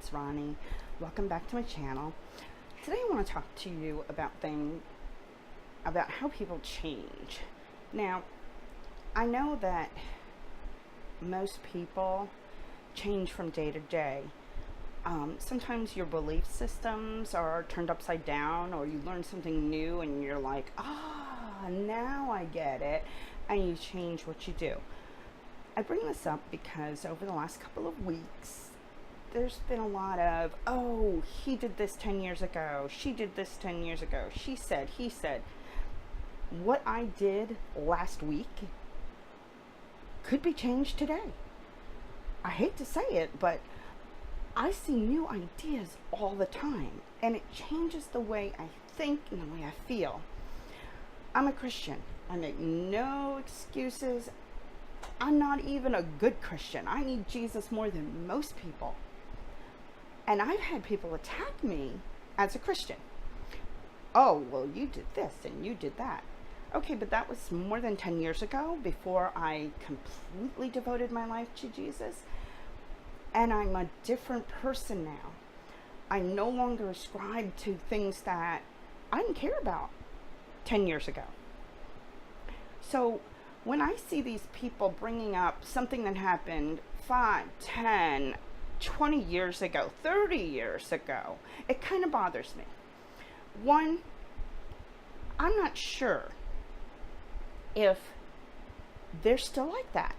it's Ronnie. Welcome back to my channel. Today I want to talk to you about how people change. Now, I know that most people change from day to day. Sometimes your belief systems are turned upside down, or you learn something new and you're like, now I get it, and you change what you do. I bring this up because over the last couple of weeks, there's been a lot of, he did this 10 years ago, she did this 10 years ago, she said, he said. What I did last week could be changed today. I hate to say it, but I see new ideas all the time, and it changes the way I think and the way I feel. I'm a Christian. I make no excuses. I'm not even a good Christian. I need Jesus more than most people. And I've had people attack me as a Christian. Oh, well, you did this and you did that. Okay, but that was more than 10 years ago, before I completely devoted my life to Jesus. And I'm a different person now. I no longer ascribe to things that I didn't care about 10 years ago. So when I see these people bringing up something that happened 5, 10, 20 years ago, 30 years ago, it kind of bothers me. One, I'm not sure if they're still like that.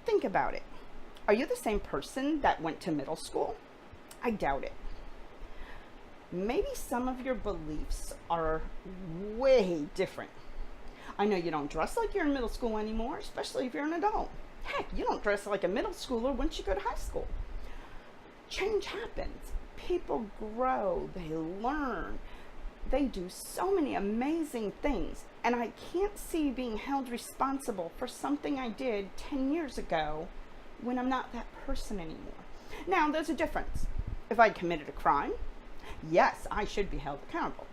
Think about it. Are you the same person that went to middle school? I doubt it. Maybe some of your beliefs are way different. I know you don't dress like you're in middle school anymore, especially if you're an adult. Heck, you don't dress like a middle schooler once you go to high school. Change happens. People grow, they learn, they do so many amazing things, and I can't see being held responsible for something I did 10 years ago when I'm not that person anymore. Now, there's a difference. If I committed a crime, yes, I should be held accountable.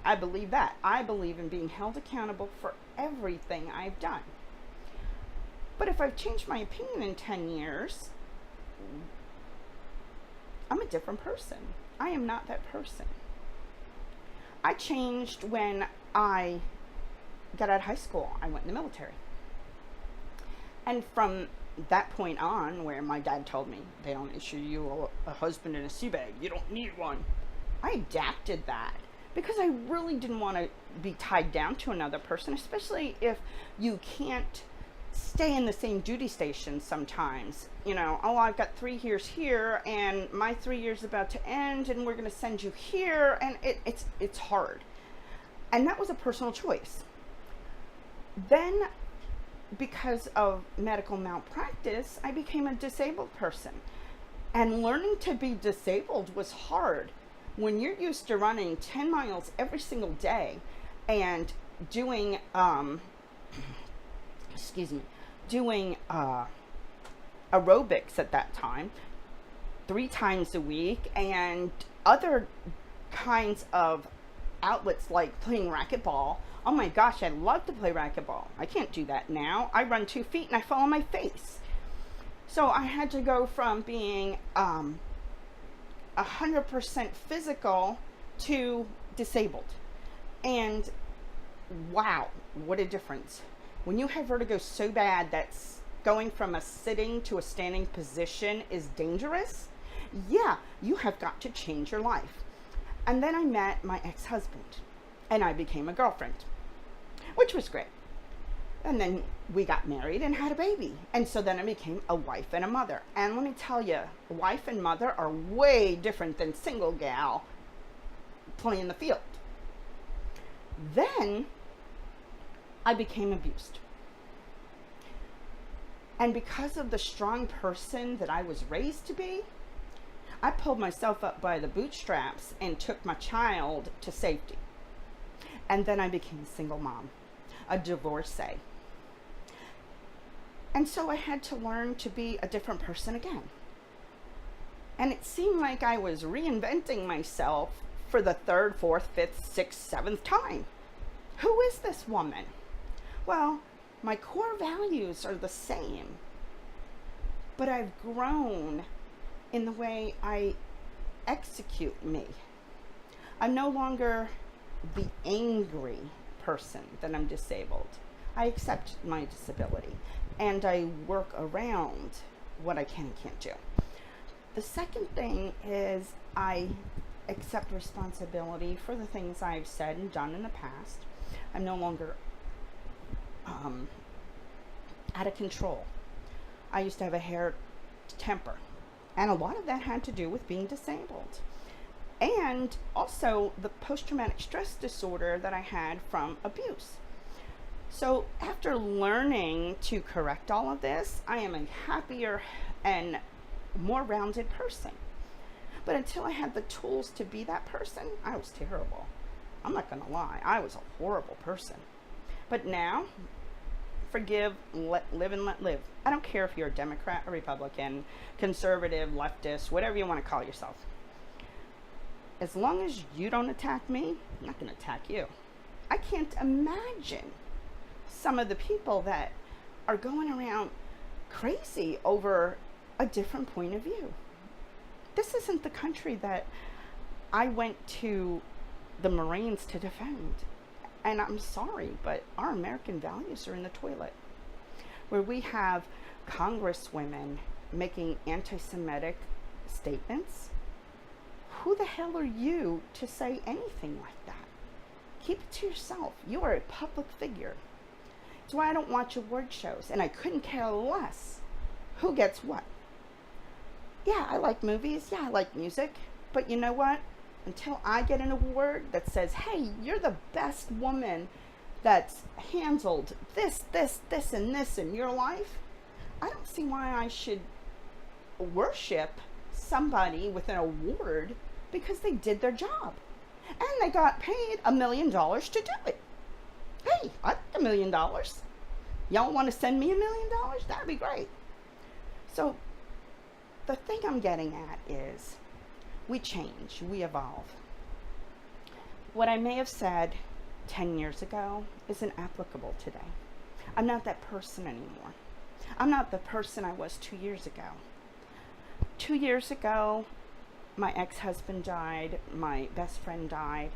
I believe that. I believe in being held accountable for everything I've done. But if I've changed my opinion in 10 years, I'm a different person. I am not that person. I changed when I got out of high school. I went in the military. And from that point on, where my dad told me, they don't issue you a husband in a sea bag, you don't need one, I adapted that. Because I really didn't want to be tied down to another person, especially if you can't stay in the same duty station sometimes. You know, I've got 3 years here, and my 3 years is about to end, and we're going to send you here, and it's hard. And that was a personal choice. Then, because of medical malpractice, I became a disabled person. And learning to be disabled was hard. When you're used to running 10 miles every single day and doing aerobics at that time 3 times a week, and other kinds of outlets like playing racquetball. Oh my gosh, I love to play racquetball. I can't do that now. I run 2 feet and I fall on my face. So I had to go from being 100% physical to disabled. And wow, what a difference. When you have vertigo so bad that's going from a sitting to a standing position is dangerous, yeah, you have got to change your life. And then I met my ex-husband, and I became a girlfriend, which was great. And then we got married and had a baby. And so then I became a wife and a mother. And let me tell you, wife and mother are way different than single gal playing the field. Then I became abused. And because of the strong person that I was raised to be, I pulled myself up by the bootstraps and took my child to safety. And then I became a single mom, a divorcee. And so I had to learn to be a different person again. And it seemed like I was reinventing myself for the 3rd, 4th, 5th, 6th, 7th time. Who is this woman? Well, my core values are the same, but I've grown in the way I execute me. I'm no longer the angry person that I'm disabled. I accept my disability and I work around what I can and can't do. The second thing is I accept responsibility for the things I've said and done in the past. I'm no longer out of control. I used to have a hair temper, and a lot of that had to do with being disabled. And also the post-traumatic stress disorder that I had from abuse. So after learning to correct all of this, I am a happier and more rounded person. But until I had the tools to be that person, I was terrible. I'm not gonna lie, I was a horrible person. But now, forgive, live and let live. I don't care if you're a Democrat or Republican, conservative, leftist, whatever you want to call yourself. As long as you don't attack me, I'm not going to attack you. I can't imagine some of the people that are going around crazy over a different point of view. This isn't the country that I went to the Marines to defend. And I'm sorry, but our American values are in the toilet. Where we have congresswomen making anti-Semitic statements. Who the hell are you to say anything like that? Keep it to yourself. You are a public figure. That's why I don't watch award shows, and I couldn't care less who gets what. Yeah, I like movies. Yeah, I like music. But you know what? Until I get an award that says, hey, you're the best woman that's handled this, and this in your life, I don't see why I should worship somebody with an award because they did their job. And they got paid $1 million to do it. Hey, I like $1 million. Y'all want to send me $1 million? That'd be great. So the thing I'm getting at is, we change, we evolve. What I may have said 10 years ago isn't applicable today. I'm not that person anymore. I'm not the person I was 2 years ago. 2 years ago, my ex-husband died, my best friend died.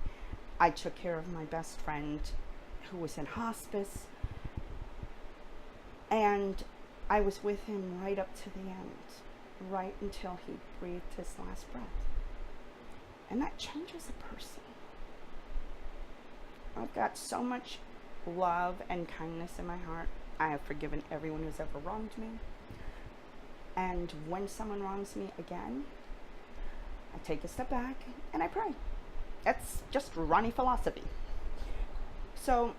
I took care of my best friend who was in hospice, and I was with him right up to the end, right until he breathed his last breath. And that changes a person. I've got so much love and kindness in my heart. I have forgiven everyone who's ever wronged me. And when someone wrongs me again, I take a step back and I pray. That's just Ronnie philosophy. So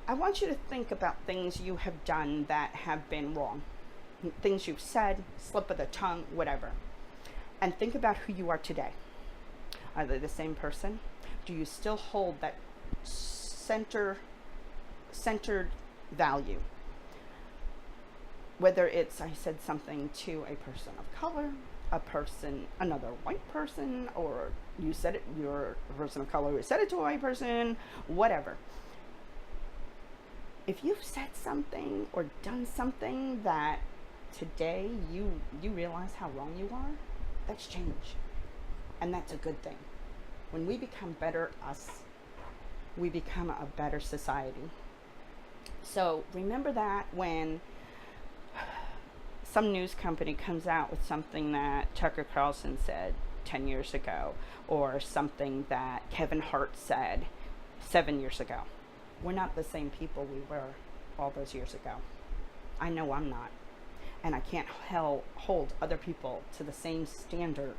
I want you to think about things you have done that have been wrong. Things you've said, slip of the tongue, whatever. And think about who you are today. Are they the same person? Do you still hold that centered value? Whether it's, I said something to a person of color, another white person, or you said it, you're a person of color who said it to a white person, whatever. If you've said something or done something that today you realize how wrong you are, that's change. And that's a good thing. When we become better us, we become a better society. So remember that when some news company comes out with something that Tucker Carlson said 10 years ago, or something that Kevin Hart said 7 years ago. We're not the same people we were all those years ago. I know I'm not. And I can't hold other people to the same standard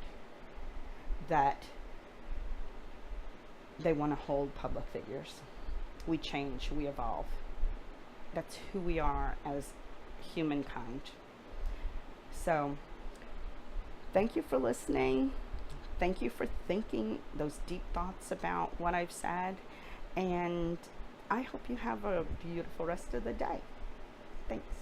that they want to hold public figures. We change, we evolve. That's who we are as humankind. So, thank you for listening. Thank you for thinking those deep thoughts about what I've said. And I hope you have a beautiful rest of the day. Thanks.